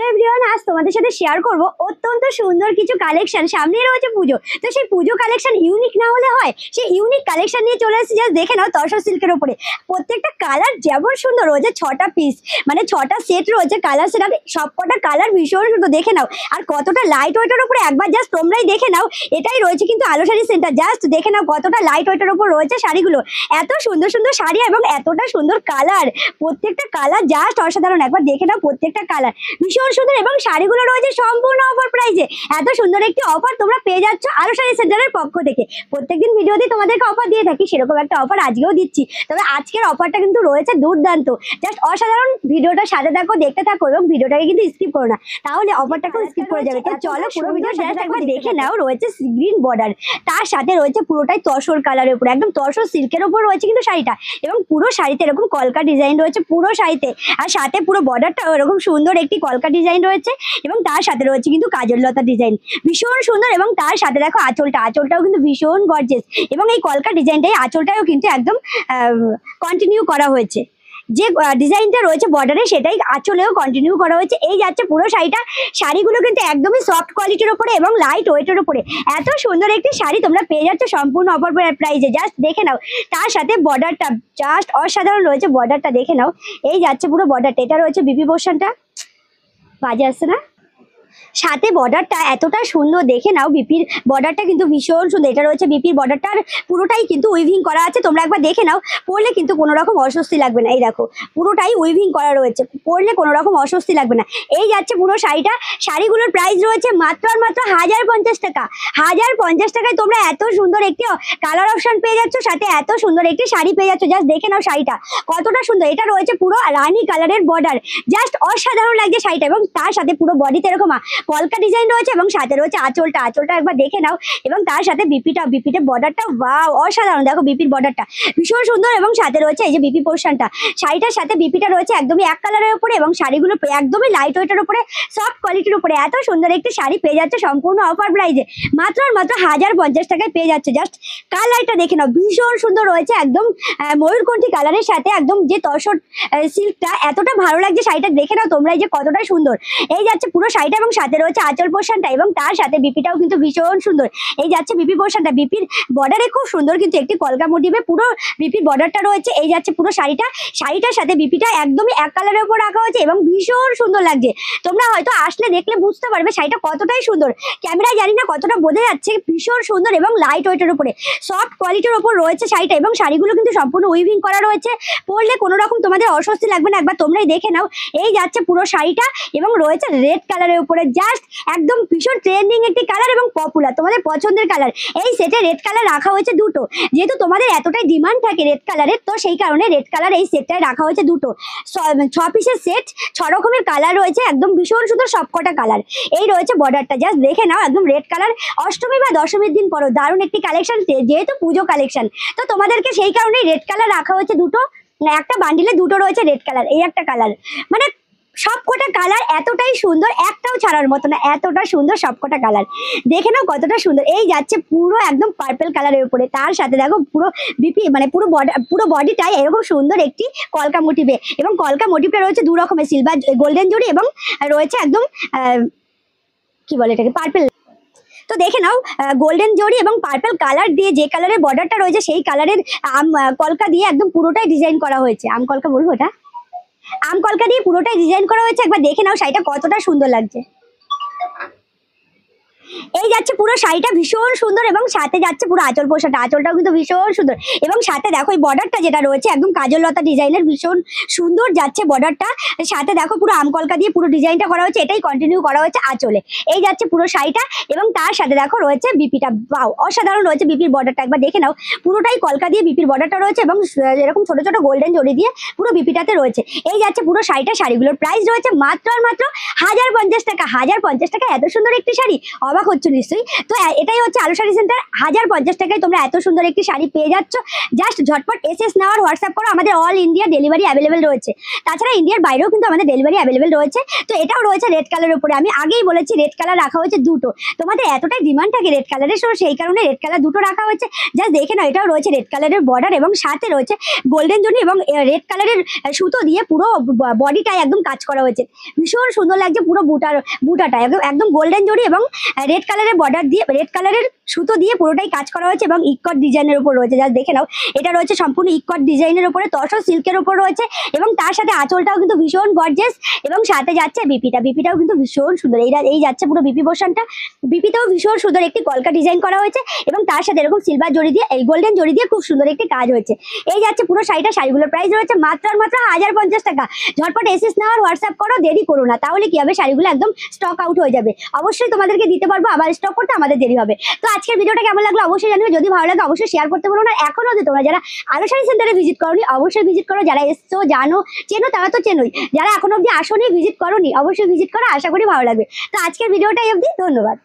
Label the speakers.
Speaker 1: Hello everyone, আজ তোমাদের সাথে শেয়ার করব অত্যন্ত সুন্দর কিছু কালেকশন। সামনে রয়েছে পুজো, তো সেই পুজো কালেকশন ইউনিক না হলে হয়, সেই ইউনিক কালেকশন নিয়ে চলে এসেছি। জাস্ট দেখে নাও, তসর সিল্কের উপরে প্রত্যেকটা কালার যেমন সুন্দর রয়েছে, 6টা পিস মানে 6টা সেট রয়েছে কালার সেট, আর সবকটা কালার ভীষণ সুন্দর। দেখে নাও আর কতটা লাইট ওয়েটের উপরে, একবার জাস্ট তোমরাই দেখে নাও। এটাই রয়েছে কিন্তু আলো শাড়ি সেন্টার। জাস্ট দেখে নাও কতটা লাইট ওয়েটের উপর রয়েছে শাড়িগুলো, এত সুন্দর সুন্দর শাড়ি এবং এতটা সুন্দর কালার। প্রত্যেকটা কালার জাস্ট অসাধারণ, একবার দেখে নাও প্রত্যেকটা কালার ভীষণ সুন্দর। এবং শাড়িগুলো রয়েছে সম্পূর্ণ অফার প্রাইসে। এত সুন্দর একটি অফার তোমরা পেয়ে যাচ্ছ আলো শাড়ি সেন্টারের পক্ষ থেকে। প্রত্যেকদিন ভিডিওতে তোমাদেরকে অফার দিয়ে থাকি, সেরকম একটা অফার আজকেও দিচ্ছি। তবে আজকের অফারটা কিন্তু রয়েছে দুর্দান্ত, জাস্ট অসাধারণ। ভিডিওটা সাথে থাকো, দেখতে থাকো এবং ভিডিওটাকে কিন্তু স্কিপ করো না, তাহলে অফারটাকেও স্কিপ করে যাবে। তো চলো পুরো ভিডিও জাস্ট একবার দেখে নাও। রয়েছে গ্রিন বর্ডার, তার সাথে রয়েছে পুরোটাই তসর কালারের উপর, একদম তসর সিল্কের উপর রয়েছে কিন্তু শাড়িটা। এবং পুরো শাড়িতে এরকম কলকা ডিজাইন রয়েছে পুরো শাড়িতে, আর সাথে পুরো বর্ডারটাও এরকম সুন্দর একটি কলকা ডিজাইন রয়েছে। এবং তার সাথে রয়েছে কিন্তু কাজল লতা ডিজাইন, ভীষণ সুন্দর। এবং তার সাথে দেখো আঁচলটাও কিন্তু ভীষণ গর্জিয়াস। এবং এই কলকা ডিজাইনটাই আঁচলটাও কিন্তু একদম কন্টিনিউ করা হয়েছে। যে ডিজাইনটা রয়েছে বর্ডারে, সেটাই আঁচলেও কন্টিনিউ করা হয়েছে। এই যাচ্ছে পুরো শাড়িগুলো কিন্তু একদমই সফট কোয়ালিটির উপরে এবং লাইট ওয়েটের উপরে। এত সুন্দর একটি শাড়ি তোমরা পেয়ে যাচ্ছ সম্পূর্ণ অফার প্রাইসে। জাস্ট দেখে নাও, তার সাথে বর্ডারটা জাস্ট অসাধারণ রয়েছে। বর্ডারটা দেখে নাও, এই যাচ্ছে পুরো বর্ডারটা। এটা রয়েছে বিপি পোর্শনটা, বাজে আসছে না? সাথে বর্ডারটা এতটা সুন্দর, দেখে নাও বিপির বর্ডারটা কিন্তু ভীষণ সুন্দর। এটা রয়েছে বিপির বর্ডারটার পুরোটাই কিন্তু উইভিং করা আছে। তোমরা একবার দেখে নাও, পরলে কিন্তু কোনো রকম অস্বস্তি লাগবে না। এই দেখো পুরোটাই উইভিং করা রয়েছে, পরলে কোনো রকম অস্বস্তি লাগবে না। এই যাচ্ছে পুরো শাড়িটা। শাড়িগুলোর প্রাইস রয়েছে মাত্র আর মাত্র 1050 টাকা। 1050 টাকায় তোমরা এত সুন্দর একটি কালার অপশন পেয়ে যাচ্ছ, সাথে এত সুন্দর একটি শাড়ি পেয়ে যাচ্ছ। জাস্ট দেখে নাও শাড়িটা কতটা সুন্দর। এটা রয়েছে পুরো রানী কালারের বর্ডার, জাস্ট অসাধারণ লাগছে শাড়িটা। এবং তার সাথে পুরো বডিতে এরকম কলকা ডিজাইন রয়েছে এবং সাথে রয়েছে আঁচলটা একবার দেখে নাও। এবং তার সাথে বিপিতে বর্ডারটা ওয়াও অসাধারণ। দেখো বিপির বর্ডারটা ভীষণ সুন্দর। এবং সাথে রয়েছে এই যে বিপি পোর্শনটা, শাড়িটার সাথে বিপিটা রয়েছে একদমই এক কালারের উপরে এবং শাড়িগুলো একদমই লাইট ওয়েটের উপরে, সফট কোয়ালিটির উপরে। এত সুন্দর একটি শাড়ি পেয়ে যাচ্ছে সম্পূর্ণ অফার প্রাইসে, মাত্র আর মাত্র 1050 টাকায় পেয়ে যাচ্ছে। জাস্ট কালারটা দেখে নাও, ভীষণ সুন্দর রয়েছে, একদম ময়ূরকণ্ঠী কালারের সাথে একদম যে তসর সিল্কটা, এতটা ভালো লাগছে শাড়িটা। দেখে নাও তোমরা যে কতটা সুন্দর। এই যাচ্ছে পুরো শাড়িটা এবং সাথে রয়েছে আঁচল পোর্শনটা এবং তার সাথে বিপিটাও কিন্তু ভীষণ সুন্দর। এই যাচ্ছে বিপি পোর্শনটা, বিপির বর্ডারে খুব সুন্দর কিন্তু একটি কলকা মোটিভে পুরো বিপির বর্ডারটা রয়েছে। এই যাচ্ছে পুরো শাড়িটার সাথে বিপিটা একদমই এক কালারের উপর রাখা হয়েছে এবং ভীষণ সুন্দর লাগছে। তোমরা হয়তো আসলে দেখলে বুঝতে পারবে শাড়িটা কতটাই সুন্দর। ক্যামেরায় জানি না কতটা বোঝা যাচ্ছে, ভীষণ সুন্দর এবং লাইট ওয়েটের উপরে, সফট কোয়ালিটির উপর রয়েছে শাড়িটা। এবং শাড়িগুলো কিন্তু সম্পূর্ণ উইভিং করা রয়েছে, পরলে কোনো রকম তোমাদের অস্বস্তি লাগবে না। একবার তোমরাই দেখে নাও। এই যাচ্ছে পুরো শাড়িটা এবং রয়েছে রেড কালারের উপরে, জাস্ট একদম ভীষণ ট্রেন্ডিং একটি কালার এবং পপুলার, তোমাদের পছন্দের কালার। এই সেটে রেড কালার রাখা হয়েছে দুটো, যেহেতু তোমাদের এতটাই ডিমান্ড থাকে রেড কালারের, তো সেই কারণে রেড কালার এই সেটটায় রাখা হয়েছে দুটো। 6 পিসের সেট, 6 রকমের কালার রয়েছে, একদম ভীষণ সুন্দর সবকটা কালার। এই রয়েছে বর্ডারটা, জাস্ট দেখে নাও একদম রেড কালার। অষ্টমী বা দশমীর দিন পরও দারুণ একটি কালেকশন, যেহেতু পুজো কালেকশন, তো তোমাদেরকে সেই কারণেই রেড কালার রাখা হয়েছে দুটো। একটা বান্ডিলে দুটো রয়েছে রেড কালার, এই একটা কালার, মানে সবকটা কালার এতটাই সুন্দর, একটাও ছাড়ার মতো না, এতটা সুন্দর সবকটা কালার। দেখে নাও কতটা সুন্দর। এই যাচ্ছে পুরো একদম পার্পল কালারের উপরে, তার সাথে দেখো পুরো বিপি মানে পুরো বডিটাই এরকম সুন্দর একটি কলকা মোটিভে। এবং কলকা মোটিভটা রয়েছে দু রকমের, সিলভার গোল্ডেন জড়ি এবং রয়েছে একদম কি বলে এটাকে, পার্পল। তো দেখে নাও গোল্ডেন জড়ি এবং পার্পল কালার দিয়ে, যে কালারের বর্ডারটা রয়েছে সেই কালারের কলকা দিয়ে একদম পুরোটাই ডিজাইন করা হয়েছে। আম কলকা বলবো, এটা আম কলকা দিয়ে পুরোটাই ডিজাইন করা হয়েছে। একবার দেখে নাও শাড়িটা কতটা সুন্দর লাগছে। এই যাচ্ছে পুরো শাড়িটা ভীষণ সুন্দর এবং সাথে যাচ্ছে পুরো আঁচল পোশাকটা, আঁচলটাও কিন্তু ভীষণ সুন্দর। এবং সাথে দেখো এই বর্ডারটা যেটা রয়েছে একদম কাজল লতা ডিজাইনের, ভীষণ সুন্দর যাচ্ছে বর্ডারটা। সাথে দেখো পুরো আম কলকা দিয়ে পুরো ডিজাইনটা করা হয়েছে, এটাই কন্টিনিউ করা হয়েছে আঁচলে। এই যাচ্ছে পুরো শাড়িটা এবং তার সাথে দেখো রয়েছে বিপিটা, বাও অসাধারণ রয়েছে বিপির বর্ডারটা। একবার দেখে নাও, পুরোটাই কলকা দিয়ে বিপির বর্ডারটা রয়েছে এবং এরকম ছোট ছোট গোল্ডেন জড়ি দিয়ে পুরো বিপিটাতে রয়েছে। এই যাচ্ছে পুরো শাড়িটা। শাড়িগুলোর প্রাইস রয়েছে মাত্র আর মাত্র 1050 টাকা। 1050 টাকা এত সুন্দর একটি শাড়ি, অবাক অবাক হচ্ছে নিশ্চয়ই। তো এটাই হচ্ছে আলো শাড়ি সেন্টার। 1050 টাকায় তোমরা এত সুন্দর একটি শাড়ি পেয়ে যাচ্ছ। জাস্ট ঝটপট এসএস নেওয়ার হোয়াটসঅ্যাপ করো, আমাদের অল ইন্ডিয়া ডেলিভারি অ্যাভেলেবেল রয়েছে। তাছাড়া ইন্ডিয়ার বাইরেও কিন্তু আমাদের ডেলিভারি অ্যাভেলেবেল রয়েছে। তো এটাও রয়েছে রেড কালারের উপরে। আমি আগেই বলেছি রেড কালার রাখা হয়েছে দুটো, তোমাদের এতটাই ডিমান্ড থাকে রেড কালারের, সেই কারণে রেড কালার দুটো রাখা হয়েছে। জাস্ট দেখে নাও, এটাও রয়েছে রেড কালারের বর্ডার এবং সাথে রয়েছে গোল্ডেন জরি এবং রেড কালারের সুতো দিয়ে পুরো বডিটায় একদম কাজ করা হয়েছে। ভীষণ সুন্দর লাগছে পুরো বুটাটা একদম গোল্ডেন জরি এবং রেড কালারের বর্ডার দিয়ে, রেড কালারের সুতো দিয়ে পুরোটাই কাজ করা হয়েছে এবং ইকট ডিজাইনের উপর রয়েছে। জাস্ট দেখে নাও, এটা রয়েছে সম্পূর্ণ ইকট ডিজাইনের উপরে, তসর সিল্কের উপর রয়েছে এবং তার সাথে আঁচলটাও কিন্তু ভীষণ গর্জিয়াস এবং সাথে যাচ্ছে বিপিটাও কিন্তু ভীষণ সুন্দর। এই যাচ্ছে পুরো বিপি পোর্শনটা, বিপিতেও ভীষণ সুন্দর একটি কলকা ডিজাইন করা হয়েছে এবং তার সাথে এরকম সিলভার জড়ি দিয়ে, এই গোল্ডেন জড়ি দিয়ে খুব সুন্দর একটি কাজ হয়েছে। এই যাচ্ছে পুরো শাড়িটা। শাড়িগুলোর প্রাইস রয়েছে মাত্র আর মাত্র 1050 টাকা। ঝটপট এসএস নেওয়ার হোয়াটসঅ্যাপ করো, দেরি করো না, তাহলে কি হবে, শাড়িগুলো একদম স্টক আউট হয়ে যাবে। অবশ্যই তোমাদেরকে দিতে পারবো, আবার স্টক করতে আমাদের দেরি হবে। তো আজকের ভিডিওটা কেমন লাগলো অবশ্যই জানিও, যদি ভালো লাগে অবশ্যই শেয়ার করতে বলো না। এখনো যদি তোমরা যারা আলো শাড়ি সেন্টারে ভিজিট করোনি অবশ্যই ভিজিট করো, যারা এসছো জানো চেনো তারা তো চেনোই, যারা এখনো অব্দি আসোনি ভিজিট করোনি অবশ্যই ভিজিট করো, আশা করি ভালো লাগবে। তো আজকের ভিডিওটাই অবধি, ধন্যবাদ।